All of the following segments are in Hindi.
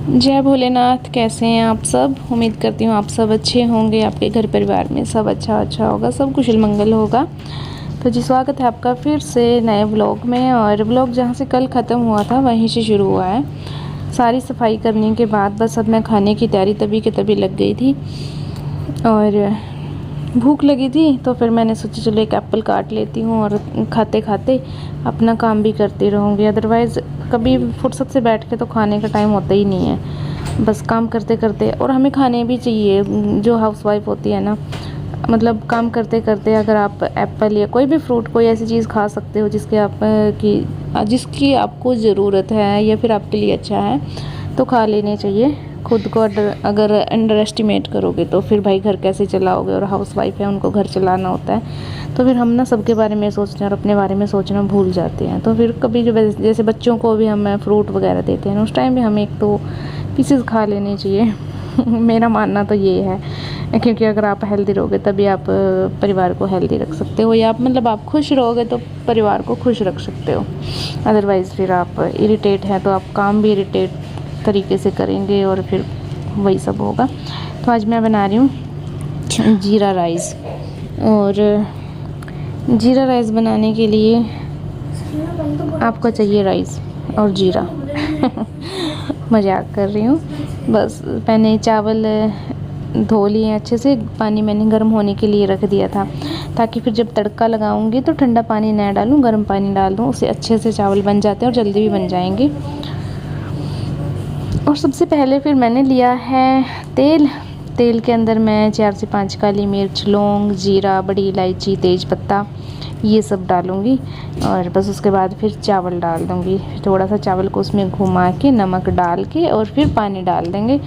जय भोलेनाथ। कैसे हैं आप सब? उम्मीद करती हूँ आप सब अच्छे होंगे, आपके घर परिवार में सब अच्छा होगा, सब कुशल मंगल होगा। तो जी स्वागत है आपका फिर से नए व्लॉग में। और व्लॉग जहाँ से कल ख़त्म हुआ था वहीं से शुरू हुआ है। सारी सफाई करने के बाद बस अब मैं खाने की तैयारी तभी के तभी लग गई थी और भूख लगी थी, तो फिर मैंने सोचा चलो एक एप्पल काट लेती हूँ और खाते खाते अपना काम भी करती रहूँगी। अदरवाइज़ कभी फुर्सत से बैठ के तो खाने का टाइम होता ही नहीं है, बस काम करते करते। और हमें खाने भी चाहिए, जो हाउसवाइफ होती है ना, मतलब काम करते करते अगर आप एप्पल या कोई भी फ्रूट, कोई ऐसी चीज़ खा सकते हो जिसकी आपको ज़रूरत है या फिर आपके लिए अच्छा है तो खा लेने चाहिए। खुद को अगर अंडर एस्टिमेट करोगे तो फिर भाई घर कैसे चलाओगे। और हाउस वाइफ है, उनको घर चलाना होता है, तो फिर हम ना सबके बारे में सोचते हैं और अपने बारे में सोचना भूल जाते हैं। तो फिर कभी जो जैसे बच्चों को भी हम फ्रूट वगैरह देते हैं उस टाइम भी हमें एक तो पीसेस खा लेने चाहिए। मेरा मानना तो ये है, क्योंकि अगर आप हेल्दी रहोगे तभी आप परिवार को हेल्दी रख सकते हो, या आप खुश रहोगे तो परिवार को खुश रख सकते हो। अदरवाइज़ फिर आप इरिटेट हैं तो आप काम भी इरिटेट तरीके से करेंगे और फिर वही सब होगा। तो आज मैं बना रही हूँ जीरा राइस। और जीरा राइस बनाने के लिए आपको चाहिए राइस और जीरा। मजाक कर रही हूँ। बस मैंने चावल धो लिए अच्छे से, पानी मैंने गर्म होने के लिए रख दिया था ताकि फिर जब तड़का लगाऊंगी तो ठंडा पानी ना डालूं, गर्म पानी डाल दूं, उससे अच्छे से चावल बन जाते हैं और जल्दी भी बन जाएंगे। और सबसे पहले फिर मैंने लिया है तेल के अंदर मैं 4 से 5 काली मिर्च, लौंग, जीरा, बड़ी इलायची, तेज पत्ता ये सब डालूंगी। और बस उसके बाद फिर चावल डाल दूंगी। थोड़ा सा चावल को उसमें घुमा के नमक डाल के और फिर पानी डाल देंगे।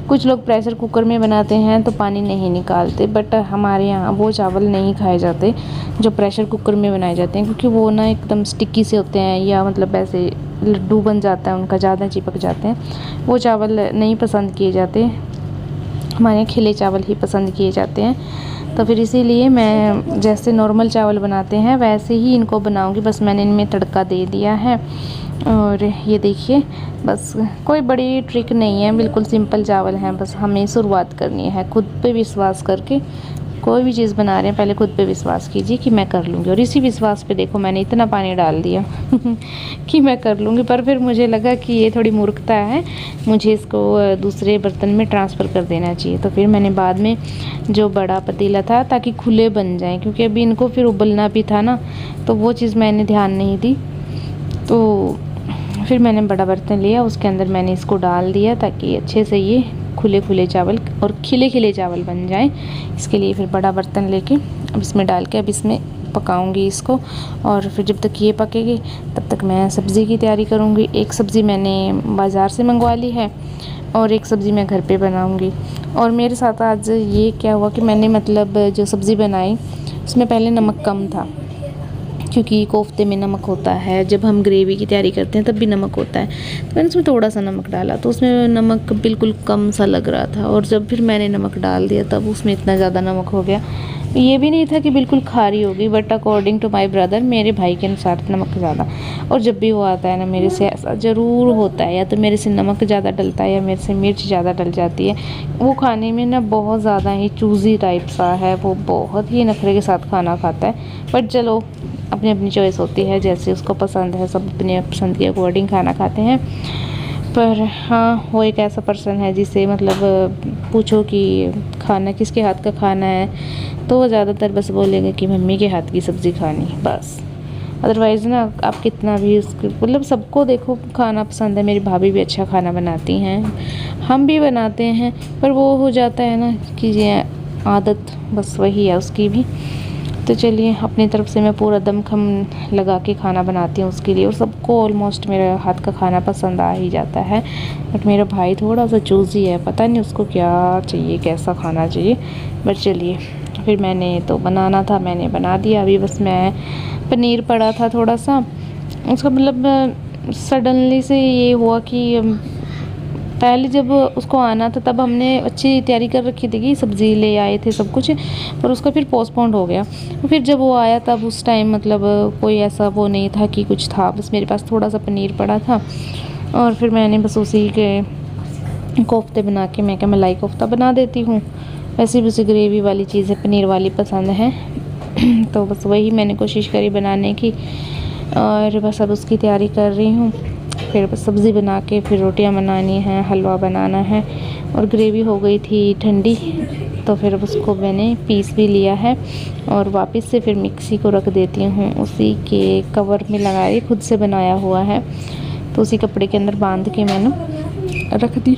कुछ लोग प्रेशर कुकर में बनाते हैं तो पानी नहीं निकालते, बट हमारे यहाँ वो चावल नहीं खाए जाते जो प्रेशर कुकर में बनाए जाते हैं, क्योंकि वो ना एकदम स्टिकी से होते हैं, या मतलब ऐसे लड्डू बन जाता है उनका, ज़्यादा चिपक जाते हैं। वो चावल नहीं पसंद किए जाते, हमारे यहाँ खिले चावल ही पसंद किए जाते हैं। तो फिर इसीलिए मैं जैसे नॉर्मल चावल बनाते हैं वैसे ही इनको बनाऊंगी। बस मैंने इनमें तड़का दे दिया है। और ये देखिए, बस कोई बड़ी ट्रिक नहीं है, बिल्कुल सिंपल चावल हैं। बस हमें शुरुआत करनी है खुद पे विश्वास करके। कोई भी चीज़ बना रहे हैं पहले खुद पे विश्वास कीजिए कि मैं कर लूँगी। और इसी विश्वास पे देखो मैंने इतना पानी डाल दिया कि मैं कर लूँगी। पर फिर मुझे लगा कि ये थोड़ी मूर्खता है, मुझे इसको दूसरे बर्तन में ट्रांसफ़र कर देना चाहिए। तो फिर मैंने बाद में जो बड़ा पतीला था, ताकि खुले बन जाएं, क्योंकि अभी इनको फिर उबलना भी था ना, तो वो चीज़ मैंने ध्यान नहीं दी। तो फिर मैंने बड़ा बर्तन लिया, उसके अंदर मैंने इसको डाल दिया ताकि अच्छे से ये खुले चावल और खिले चावल बन जाएं। इसके लिए फिर बड़ा बर्तन लेके अब इसमें डाल के अब इसमें पकाऊंगी इसको। और फिर जब तक ये पकेगी तब तक मैं सब्ज़ी की तैयारी करूंगी। एक सब्ज़ी मैंने बाज़ार से मंगवा ली है और एक सब्ज़ी मैं घर पे बनाऊंगी। और मेरे साथ आज ये क्या हुआ कि मैंने जो सब्ज़ी बनाई उसमें पहले नमक कम था, क्योंकि कोफ्ते में नमक होता है, जब हम ग्रेवी की तैयारी करते हैं तब भी नमक होता है। तो मैंने उसमें थोड़ा सा नमक डाला तो उसमें नमक बिल्कुल कम सा लग रहा था। और जब फिर मैंने नमक डाल दिया तब उसमें इतना ज़्यादा नमक हो गया। ये भी नहीं था कि बिल्कुल खारी होगी, but according to my brother, मेरे भाई के अनुसार नमक ज़्यादा। और जब भी वो आता है ना मेरे से ऐसा ज़रूर होता है, या तो मेरे से नमक ज़्यादा डलता है या मेरे से मिर्च ज़्यादा डल जाती है। वो खाने में ना बहुत ज़्यादा ही चूज़ी टाइप सा है, वो बहुत ही नखरे के साथ खाना खाता है। बट चलो, अपनी अपनी चॉइस होती है, जैसे उसको पसंद है, सब अपने पसंद के अकॉर्डिंग खाना खाते हैं। पर हाँ, वो एक ऐसा पर्सन है जिसे पूछो कि खाना किसके हाथ का खाना है तो वो ज़्यादातर बस बोलेंगे कि मम्मी के हाथ की सब्ज़ी खानी, बस। अदरवाइज़ ना आप कितना भी उसको सबको देखो खाना पसंद है। मेरी भाभी भी अच्छा खाना बनाती हैं, हम भी बनाते हैं, पर वो हो जाता है ना कि ये आदत बस वही है उसकी भी। तो चलिए, अपनी तरफ से मैं पूरा दमखम लगा के खाना बनाती हूँ उसके लिए। और सबको ऑलमोस्ट मेरे हाथ का खाना पसंद आ ही जाता है। बट मेरा भाई थोड़ा सा चूज़ी है, पता नहीं उसको क्या चाहिए, कैसा खाना चाहिए। बट चलिए, फिर मैंने तो बनाना था, मैंने बना दिया। अभी बस मैं पनीर पड़ा था थोड़ा सा, उसका सडनली से ये हुआ कि पहले जब उसको आना था तब हमने अच्छी तैयारी कर रखी थी कि सब्ज़ी ले आए थे सब कुछ, पर उसका फिर पोस्टपोन्ड हो गया। फिर जब वो आया तब उस टाइम कोई ऐसा वो नहीं था कि कुछ था, बस मेरे पास थोड़ा सा पनीर पड़ा था। और फिर मैंने बस उसी के कोफ्ते बना के मैं क्या मलाई कोफ्ता बना देती हूँ। वैसे भी उसे ग्रेवी वाली चीज़ें पनीर वाली पसंद है तो बस वही मैंने कोशिश करी बनाने की, और बस अब उसकी तैयारी कर रही हूँ। फिर बस सब्ज़ी बना के फिर रोटियां बनानी हैं, हलवा बनाना है। और ग्रेवी हो गई थी ठंडी, तो फिर उसको मैंने पीस भी लिया है और वापस से फिर मिक्सी को रख देती हूँ। उसी के कवर में लगाए, खुद से बनाया हुआ है, तो उसी कपड़े के अंदर बांध के मैंने रख दी।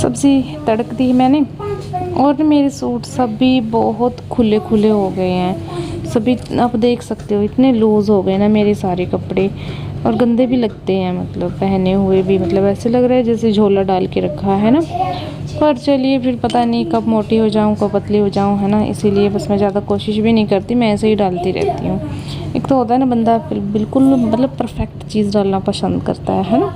सब्ज़ी तड़क दी मैंने, और मेरे सूट सब भी बहुत खुले खुले हो गए हैं सभी। आप देख सकते हो इतने लूज़ हो गए ना मेरे सारे कपड़े, और गंदे भी लगते हैं, मतलब पहने हुए भी मतलब ऐसे लग रहा है जैसे झोला डाल के रखा है ना। पर चलिए, फिर पता नहीं कब मोटी हो जाऊँ कब पतली हो जाऊँ, है ना। इसीलिए बस मैं ज़्यादा कोशिश भी नहीं करती, मैं ऐसे ही डालती रहती हूँ। एक तो होता है ना बंदा बिल्कुल मतलब परफेक्ट चीज़ डालना पसंद करता है ना,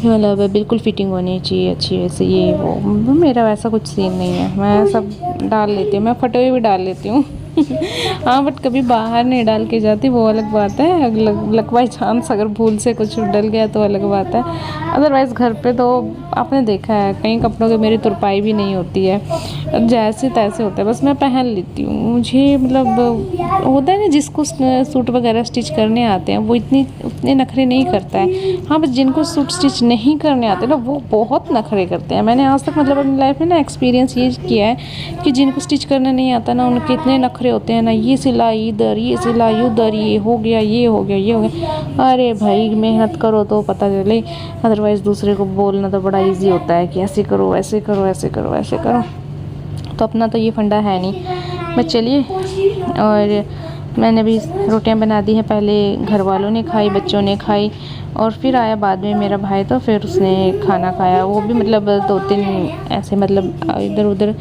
मतलब बिल्कुल फिटिंग होनी चाहिए अच्छी, वैसे ये वो। मेरा वैसा कुछ सीन नहीं है, मैं सब डाल लेती हूँ, मैं फटे हुए भी डाल लेती हूँ हाँ, बट कभी बाहर नहीं डाल के जाती, वो अलग बात है। लक बाई चांस अगर भूल से कुछ डल गया तो अलग बात है। अदरवाइज़ घर पे तो आपने देखा है कई कपड़ों की मेरी तुरपाई भी नहीं होती है, जैसे तैसे होता है, बस मैं पहन लेती हूँ। मुझे मतलब होता है ना जिसको सूट वगैरह स्टिच करने आते हैं वो उतने नखरे नहीं करता है। हाँ, बस जिनको सूट स्टिच नहीं करने आते ना वो बहुत नखरे करते हैं। मैंने आज तक मतलब अपनी लाइफ में ना एक्सपीरियंस ये किया है कि जिनको स्टिच करना नहीं आता ना उनके इतने नखरे होते हैं ना, ये सिलाई इधर, ये सिलाई उधर, ये हो गया ये हो गया ये हो गया। अरे भाई, मेहनत करो तो पता चले, अदरवाइज़ दूसरे को बोलना तो बड़ा इजी होता है कि ऐसे करो ऐसे करो ऐसे करो ऐसे करो। तो अपना तो ये फंडा है नहीं। बस चलिए, और मैंने भी रोटियां बना दी हैं। पहले घर वालों ने खाई, बच्चों ने खाई, और फिर आया बाद में मेरा भाई, तो फिर उसने खाना खाया। वो भी मतलब 2-3 ऐसे मतलब इधर उधर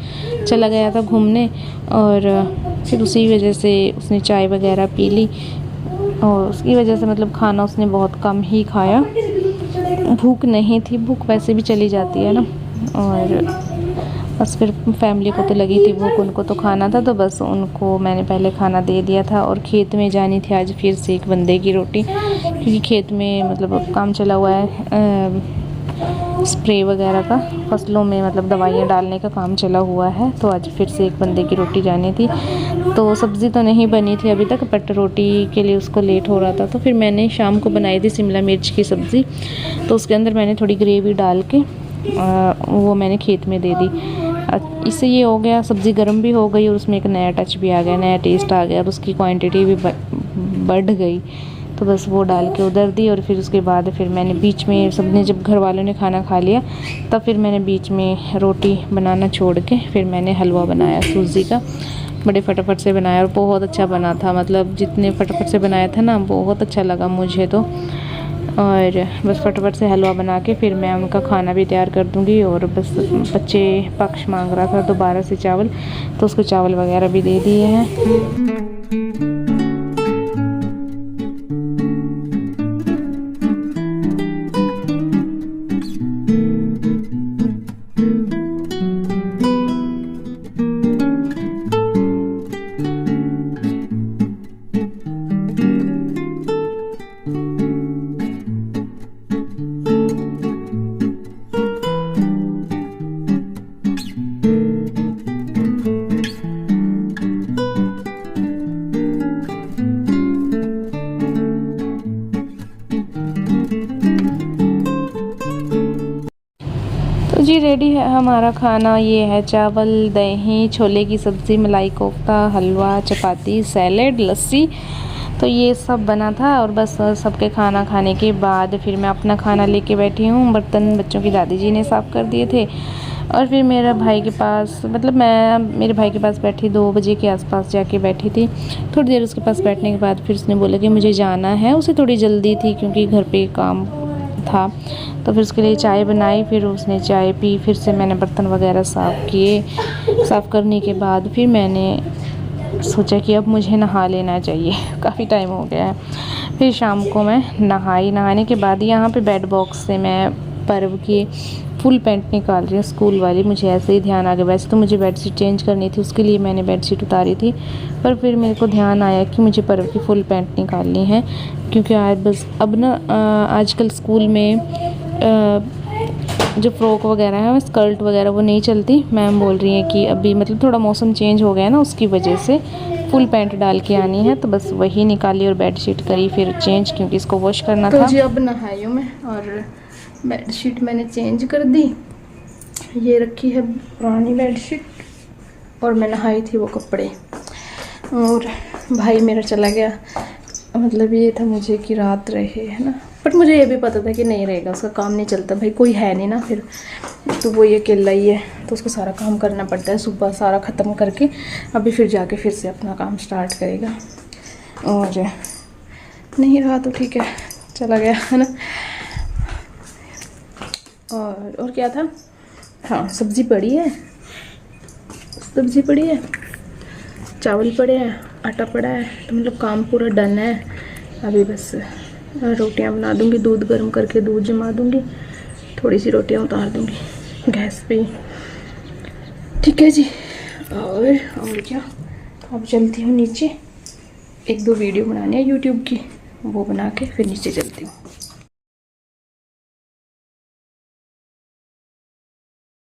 चला गया था घूमने, और फिर उसी वजह से उसने चाय वगैरह पी ली, और उसकी वजह से मतलब खाना उसने बहुत कम ही खाया। भूख नहीं थी, भूख वैसे भी चली जाती है ना। और बस फिर फैमिली को तो लगी थी भूख, उनको तो खाना था, तो बस उनको मैंने पहले खाना दे दिया था। और खेत में जानी थी आज फिर से एक बंदे की रोटी, क्योंकि खेत में मतलब काम चला हुआ है, स्प्रे वगैरह का, फसलों में मतलब दवाइयाँ डालने का काम चला हुआ है। तो आज फिर से एक बंदे की रोटी जानी थी। तो सब्ज़ी तो नहीं बनी थी अभी तक, बट रोटी के लिए उसको लेट हो रहा था। तो फिर मैंने शाम को बनाई थी शिमला मिर्च की सब्ज़ी, तो उसके अंदर मैंने थोड़ी ग्रेवी डाल के वो मैंने खेत में दे दी। इससे ये हो गया, सब्ज़ी गर्म भी हो गई और उसमें एक नया टच भी आ गया, नया टेस्ट आ गया, और उसकी क्वांटिटी भी बढ़ गई। तो बस वो डाल के उधर दी, और फिर उसके बाद फिर मैंने बीच में, सबने जब घर वालों ने खाना खा लिया तब फिर मैंने बीच में रोटी बनाना छोड़ के फिर मैंने हलवा बनाया सूजी का। बड़े फटाफट से बनाया और बहुत अच्छा बना था, मतलब जितने फटाफट से बनाया था ना बहुत अच्छा लगा मुझे तो। और बस फटाफट से हलवा बना के फिर मैं उनका खाना भी तैयार कर दूँगी। और बस बच्चे पक्ष मांग रहा था दोबारा से चावल, तो उसको चावल वगैरह भी दे दिए हैं। जी रेडी है हमारा खाना। ये है चावल, दही, छोले की सब्ज़ी, मलाई कोफ्ता, हलवा, चपाती, सैलेड, लस्सी, तो ये सब बना था। और बस सबके खाना खाने के बाद फिर मैं अपना खाना लेके बैठी हूँ। बर्तन बच्चों की दादी जी ने साफ़ कर दिए थे और फिर मेरे भाई के पास, मतलब मैं मेरे भाई के पास बैठी 2 बजे के आसपास जाके बैठी थी। थोड़ी देर उसके पास बैठने के बाद फिर उसने बोला कि मुझे जाना है। उसे थोड़ी जल्दी थी क्योंकि घर पे काम था, तो फिर उसके लिए चाय बनाई, फिर उसने चाय पी। फिर से मैंने बर्तन वगैरह साफ़ किए। साफ़ करने के बाद फिर मैंने सोचा कि अब मुझे नहा लेना चाहिए, काफ़ी टाइम हो गया है। फिर शाम को मैं नहाई। नहाने के बाद यहाँ पे बेड बॉक्स से मैं पर्व की फुल पैंट निकाल रही हूँ, स्कूल वाली। मुझे ऐसे ही ध्यान आ गया। वैसे तो मुझे बेडशीट चेंज करनी थी, उसके लिए मैंने बेडशीट उतारी थी, पर फिर मेरे को ध्यान आया कि मुझे पर्व की फुल पैंट निकालनी है क्योंकि आज बस अब ना आजकल स्कूल में जो फ्रॉक वगैरह है, स्कर्ट वगैरह वो नहीं चलती। मैम बोल रही हैं कि अभी मतलब थोड़ा मौसम चेंज हो गया ना, उसकी वजह से फुल पैंट डाल के आनी है। तो बस वही निकाली और बेडशीट करी फिर चेंज, क्योंकि इसको वॉश करना था। जी अब नहाई हूँ मैं और बेडशीट मैंने चेंज कर दी। ये रखी है पुरानी बेडशीट और मैं नहाई थी वो कपड़े। और भाई मेरा चला गया, मतलब ये था मुझे कि रात रहे, है ना, बट मुझे ये भी पता था कि नहीं रहेगा, उसका काम नहीं चलता। भाई कोई है नहीं ना फिर, तो वो ये अकेला ही है, तो उसको सारा काम करना पड़ता है। सुबह सारा ख़त्म करके अभी फिर जाके फिर से अपना काम स्टार्ट करेगा। और नहीं रहा तो ठीक है, चला गया, है ना। और क्या था, हाँ सब्ज़ी पड़ी है, सब्ज़ी पड़ी है, चावल पड़े हैं, आटा पड़ा है, तो मतलब काम पूरा डन है। अभी बस रोटियां बना दूंगी, दूध गर्म करके दूध जमा दूंगी, थोड़ी सी रोटियां उतार दूंगी गैस पे। ठीक है जी। और क्या, अब चलती हूँ नीचे, 1-2 वीडियो बनानी है यूट्यूब की, वो बना के फिर नीचे चलती हूँ।